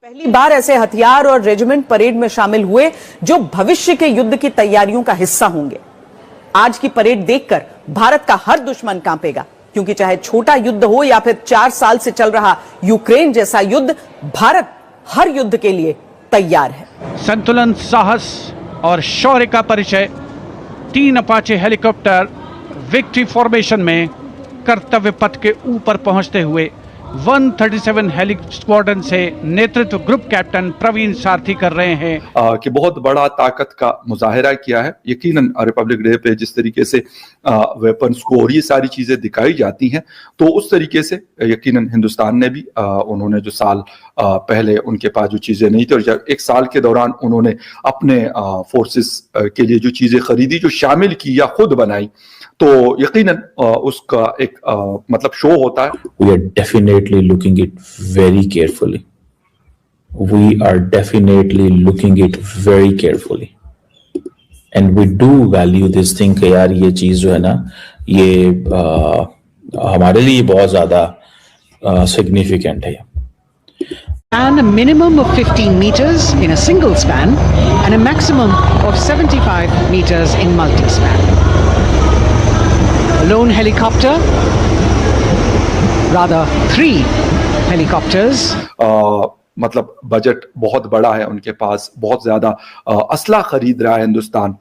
पहली बार ऐसे हथियार और रेजिमेंट परेड में शामिल हुए जो भविष्य के युद्ध की तैयारियों का हिस्सा होंगे। आज की परेड देखकर भारत का हर दुश्मन कांपेगा, क्योंकि चाहे छोटा युद्ध हो या फिर 4 साल से चल रहा यूक्रेन जैसा युद्ध, भारत हर युद्ध के लिए तैयार है। संतुलन, साहस और शौर्य का परिचय 3 अपाचे हेलीकॉप्टर विक्ट्री फॉर्मेशन में कर्तव्य पथ के ऊपर पहुंचते हुए 137 हेली स्क्वाड्रन से नेतृत्व ग्रुप कैप्टन प्रवीण सारथी कर रहे हैं कि बहुत बड़ा ताकत का मुजाहिरा किया है। यकीनन रिपब्लिक डे पे जिस तरीके से वेपन्स को और ये सारी चीजें दिखाई जाती हैं, तो उस तरीके से यकीनन हिंदुस्तान ने भी उन्होंने जो साल पहले उनके पास जो चीजें नहीं थी और एक साल के दौरान उन्होंने अपने फोर्सेस के लिए जो चीजें खरीदी, जो शामिल की या खुद बनाई, तो यकीनन उसका एक मतलब शो होता है। We are definitely looking it very carefully. We are definitely looking it very carefully. And we do value this thing कि यार ये चीज जो है ना, ये हमारे लिए बहुत ज्यादा significant है। And a minimum of 15 meters in a single span and a maximum of 75 meters in multi-span. A lone helicopter, rather 3 helicopters. मतलब बजट बहुत बड़ा है उनके पास, बहुत ज्यादा असला खरीद रहा है हिंदुस्तान,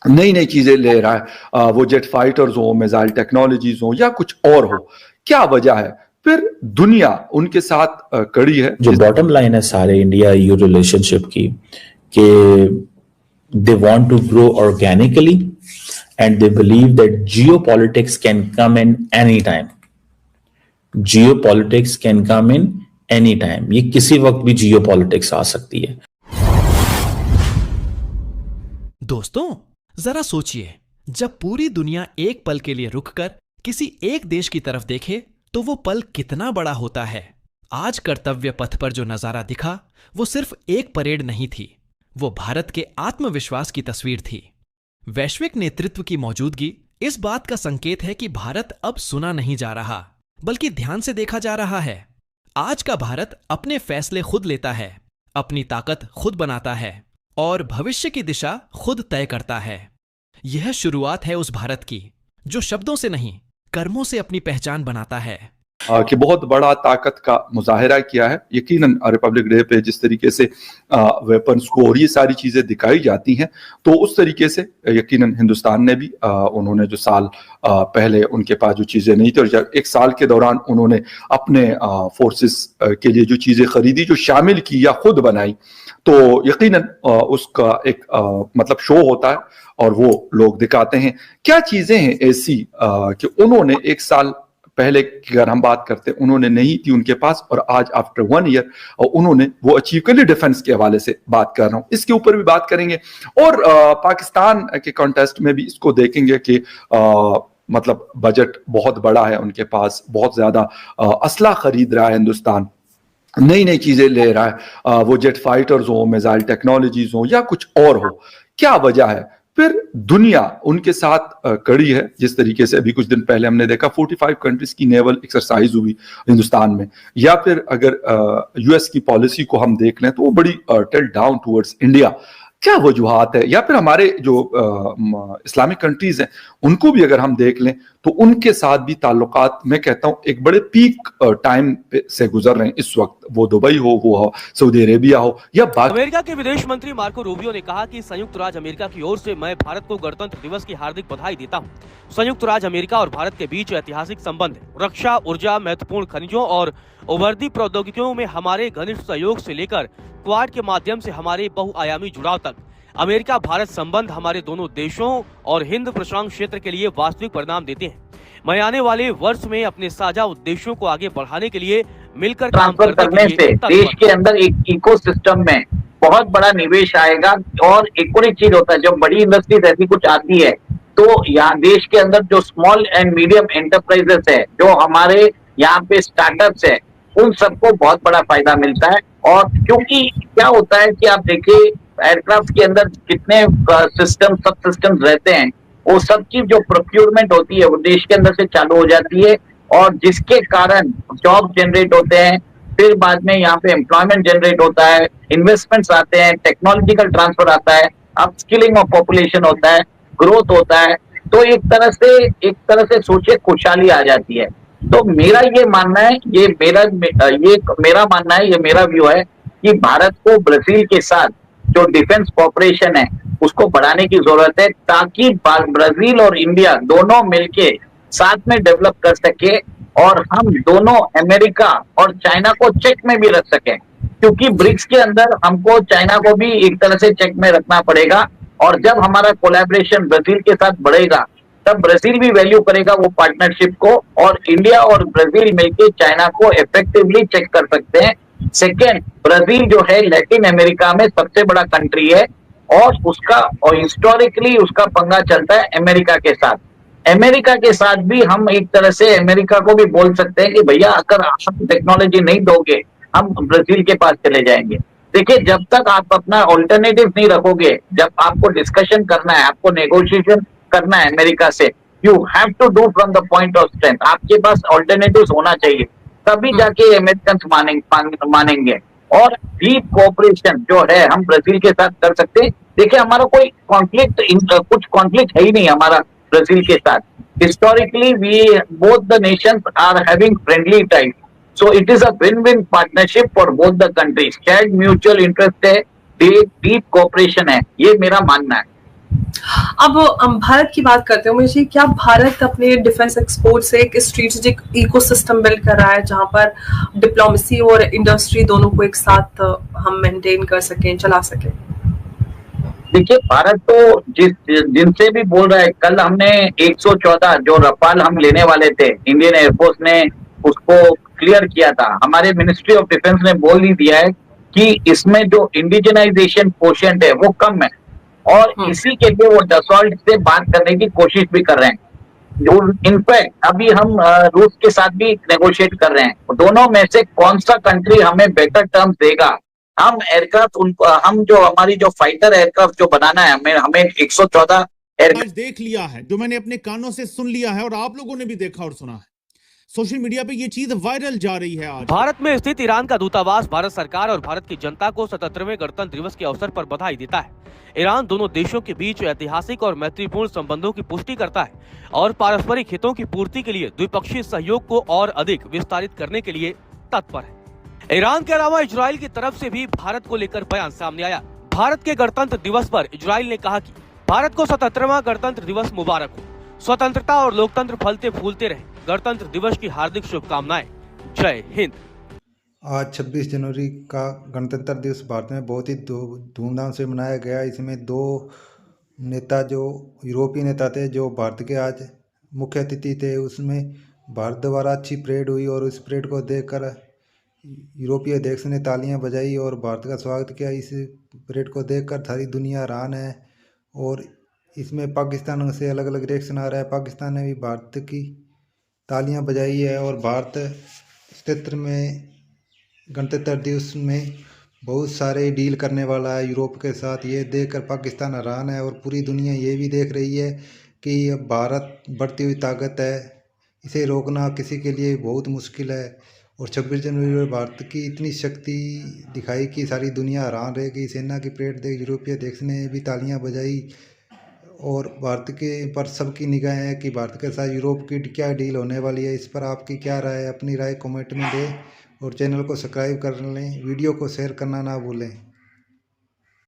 नई नई चीजें ले रहा है, वो जेट फाइटर्स हो, मिसाइल टेक्नोलॉजीज हो या कुछ और हो। क्या वजह है? फिर दुनिया उनके साथ कड़ी है। जो बॉटम लाइन है सारे इंडिया ईयू रिलेशनशिप की, कि they want to grow organically and they believe that geopolitics can come in anytime. Geopolitics can come in anytime. ये किसी वक्त भी geopolitics आ सकती है। दोस्तों, जरा सोचिए, जब पूरी दुनिया एक पल के लिए रुककर किसी एक देश की तरफ देखे तो वो पल कितना बड़ा होता है। आज कर्तव्य पथ पर जो नजारा दिखा वो सिर्फ एक परेड नहीं थी, वो भारत के आत्मविश्वास की तस्वीर थी। वैश्विक नेतृत्व की मौजूदगी इस बात का संकेत है कि भारत अब सुना नहीं जा रहा, बल्कि ध्यान से देखा जा रहा है। आज का भारत अपने फैसले खुद लेता है, अपनी ताकत खुद बनाता है और भविष्य की दिशा खुद तय करता है। यह शुरुआत है उस भारत की जो शब्दों से नहीं, कर्मों से अपनी पहचान बनाता है। कि बहुत बड़ा ताकत का मुजाहिरा किया है। यकीनन रिपब्लिक डे पे जिस तरीके से वेपन्स को और ये सारी चीजें दिखाई जाती हैं, तो उस तरीके से यकीनन हिंदुस्तान ने भी उन्होंने जो साल पहले उनके पास जो चीजें नहीं थी और एक साल के दौरान उन्होंने अपने फोर्सेस के लिए जो चीजें खरीदी, जो शामिल की या खुद बनाई, तो यकीनन उसका एक मतलब शो होता है और वो लोग दिखाते हैं। क्या चीजें हैं ऐसी कि उन्होंने एक साल पहले की अगर हम बात करते, उन्होंने नहीं थी उनके पास, और आज आफ्टर 1 ईयर उन्होंने वो अचीव कर ली। डिफेंस के हवाले से बात कर रहा हूं, इसके ऊपर भी बात करेंगे और पाकिस्तान के कॉन्टेस्ट में भी इसको देखेंगे कि मतलब बजट बहुत बड़ा है उनके पास, बहुत ज्यादा असला खरीद रहा है हिंदुस्तान, नई नई चीजें ले रहा है, वो जेट फाइटर्स हो, मिसाइल टेक्नोलॉजीज हो या कुछ और हो। क्या वजह है? फिर दुनिया उनके साथ कड़ी है। जिस तरीके से अभी कुछ दिन पहले हमने देखा 45 कंट्रीज की नेवल एक्सरसाइज हुई हिंदुस्तान में, या फिर अगर यूएस की पॉलिसी को हम देख लें तो वो बड़ी टिल्ट डाउन टुवर्ड्स इंडिया। क्या वजूहात है? या फिर हमारे जो इस्लामिक कंट्रीज हैं उनको भी अगर हम देख लें तो उनके साथ भी ताल्लुकात, मैं कहता हूं, एक बड़े पीक टाइम से गुजर रहे हैं इस वक्त। वो दुबई हो, वो सऊदी अरेबिया हो या अमेरिका के विदेश मंत्री मार्को रूबियो ने कहा कि संयुक्त राज्य अमेरिका की ओर से मैं भारत को गणतंत्र दिवस की हार्दिक बधाई देता हूं। संयुक्त राज्य अमेरिका और भारत के बीच ऐतिहासिक संबंध है। रक्षा, ऊर्जा, महत्वपूर्ण खनिजों और उभरती प्रौद्योगिकियों में हमारे घनिष्ठ सहयोग से लेकर क्वाड के माध्यम से हमारे बहुआयामी जुड़ाव तक अमेरिका भारत संबंध हमारे दोनों देशों और हिंद प्रशांत क्षेत्र के लिए वास्तविक परिणाम देते हैं। मैं आने वाले वर्ष में अपने साझा उद्देश्यों को आगे बढ़ाने के लिए मिलकर काम करने से देश के अंदर एक इकोसिस्टम में बहुत बड़ा निवेश आएगा। और एक और चीज होता है, जब बड़ी इंडस्ट्रीज ऐसी कुछ आती है तो यहाँ देश के अंदर जो स्मॉल एंड मीडियम एंटरप्राइजेस है, जो हमारे यहाँ पे स्टार्टअप्स है, उन सबको बहुत बड़ा फायदा मिलता है। और क्योंकि क्या होता है कि आप देखिए एयरक्राफ्ट के अंदर कितने सिस्टम, सब सिस्टम्स रहते हैं, वो सब की जो प्रोक्योरमेंट होती है वो देश के अंदर से चालू हो जाती है और जिसके कारण जॉब जनरेट होते हैं, फिर बाद में यहाँ पे एम्प्लॉयमेंट जनरेट होता है, इन्वेस्टमेंट्स आते हैं, टेक्नोलॉजिकल ट्रांसफर आता है, अपस्किलिंग ऑफ पॉपुलेशन होता है, ग्रोथ होता है। तो एक तरह से सोचिए खुशहाली आ जाती है। तो मेरा ये मानना है, ये मेरा मानना है, ये मेरा व्यू है कि भारत को ब्राजील के साथ जो डिफेंस कॉपरेशन है उसको बढ़ाने की जरूरत है, ताकि ब्राजील और इंडिया दोनों मिलके साथ में डेवलप कर सके और हम दोनों अमेरिका और चाइना को चेक में भी रख सकें, क्योंकि ब्रिक्स के अंदर हमको चाइना को भी एक तरह से चेक में रखना पड़ेगा। और जब हमारा कोलैबोरेशन ब्राजील के साथ बढ़ेगा तब ब्राजील भी वैल्यू करेगा वो पार्टनरशिप को, और इंडिया और ब्राजील मिलकर चाइना को इफेक्टिवली चेक कर सकते हैं। सेकेंड, ब्राजील जो है लैटिन अमेरिका में सबसे बड़ा कंट्री है और हिस्टोरिकली उसका पंगा चलता है अमेरिका के साथ। अमेरिका के साथ भी हम एक तरह से अमेरिका को भी बोल सकते हैं कि भैया अगर आप टेक्नोलॉजी नहीं दोगे हम ब्राजील के पास चले जाएंगे। देखिए, जब तक आप अपना ऑल्टरनेटिव नहीं रखोगे, जब आपको डिस्कशन करना है, आपको नेगोशिएशन करना है अमेरिका से, you have to do from the point of strength. आपके पास ऑल्टरनेटिव्स होना चाहिए, तभी जाके अमेरिकन मानेंगे। और डीप कोऑपरेशन जो है हम ब्राजील के साथ कर सकते हैं। देखिए, हमारा कोई कुछ कॉन्फ्लिक्ट है ही नहीं हमारा ब्राजील के साथ। Historically we both the nations are having friendly ties, so it is a win win partnership for both the countries. Shared mutual interest है, डीप कोऑपरेशन है, ये मेरा मानना है। अब हम भारत की बात करते हैं मुझे, क्या भारत अपने डिफेंस एक्सपोर्ट से एक स्ट्रेटेजिक इकोसिस्टम बिल्ड कर रहा है जहां पर डिप्लोमेसी और इंडस्ट्री दोनों को एक साथ हम मेंटेन कर सकें, चला सकें? देखिए, भारत तो जिनसे भी बोल रहा है, कल हमने 114 जो रफाल हम लेने वाले थे, इंडियन एयरफोर्स ने उसको क्लियर किया था। हमारे मिनिस्ट्री ऑफ डिफेंस ने बोल ही दिया है कि इसमें जो इंडिजिनाइजेशन कोशेंट है वो कम है, और इसी के लिए वो डसॉल्ट से बात करने की कोशिश भी कर रहे हैं। इनफैक्ट अभी हम रूस के साथ भी नेगोशिएट कर रहे हैं, दोनों में से कौन सा कंट्री हमें बेटर टर्म्स देगा। हम एयरक्राफ्ट हम जो हमारी जो फाइटर एयरक्राफ्ट जो बनाना है, हमें 114 आज देख लिया है, जो मैंने अपने कानों से सुन लिया है और आप लोगों ने भी देखा और सुना है। सोशल मीडिया पे ये चीज वायरल जा रही है। आज भारत में स्थित ईरान का दूतावास भारत सरकार और भारत की जनता को 77वें गणतंत्र दिवस के अवसर पर बधाई देता है। ईरान दोनों देशों के बीच ऐतिहासिक और मैत्रीपूर्ण संबंधों की पुष्टि करता है और पारस्परिक हितों की पूर्ति के लिए द्विपक्षीय सहयोग को और अधिक विस्तारित करने के लिए तत्पर है। ईरान के अलावा इजराइल की तरफ से भी भारत को लेकर बयान सामने आया। भारत के गणतंत्र दिवस पर इजराइल ने कहा कि भारत को 77वां गणतंत्र दिवस मुबारक हो, स्वतंत्रता और लोकतंत्र फलते फूलते रहे। गणतंत्र दिवस की हार्दिक शुभकामनाएं। जय हिंद। आज 26 जनवरी का गणतंत्र दिवस भारत में बहुत ही धूमधाम से मनाया गया। इसमें दो नेता जो यूरोपीय नेता थे जो भारत के आज मुख्य अतिथि थे, उसमें भारत द्वारा अच्छी परेड हुई और उस परेड को देखकर यूरोपीय अध्यक्ष ने तालियां बजाई और भारत का स्वागत किया। इस परेड को देखकर सारी दुनिया हैरान है और इसमें पाकिस्तान से अलग अलग रिएक्शन आ रहा है। पाकिस्तान ने भी भारत की तालियां बजाई है और भारत क्षेत्र में गणतंत्र दिवस में बहुत सारे डील करने वाला है यूरोप के साथ। ये देखकर पाकिस्तान हैरान है और पूरी दुनिया ये भी देख रही है कि भारत बढ़ती हुई ताकत है, इसे रोकना किसी के लिए बहुत मुश्किल है। और 26 जनवरी में भारत की इतनी शक्ति दिखाई कि सारी दुनिया हैरान रह गई। सेना की परेड देख यूरोपीय अध्यक्ष ने भी तालियां बजाई और भारत के पर सबकी निगाहें हैं कि भारत के साथ यूरोप की क्या डील होने वाली है। इस पर आपकी क्या राय है? अपनी राय कमेंट में दें और चैनल को सब्सक्राइब कर लें, वीडियो को शेयर करना ना भूलें।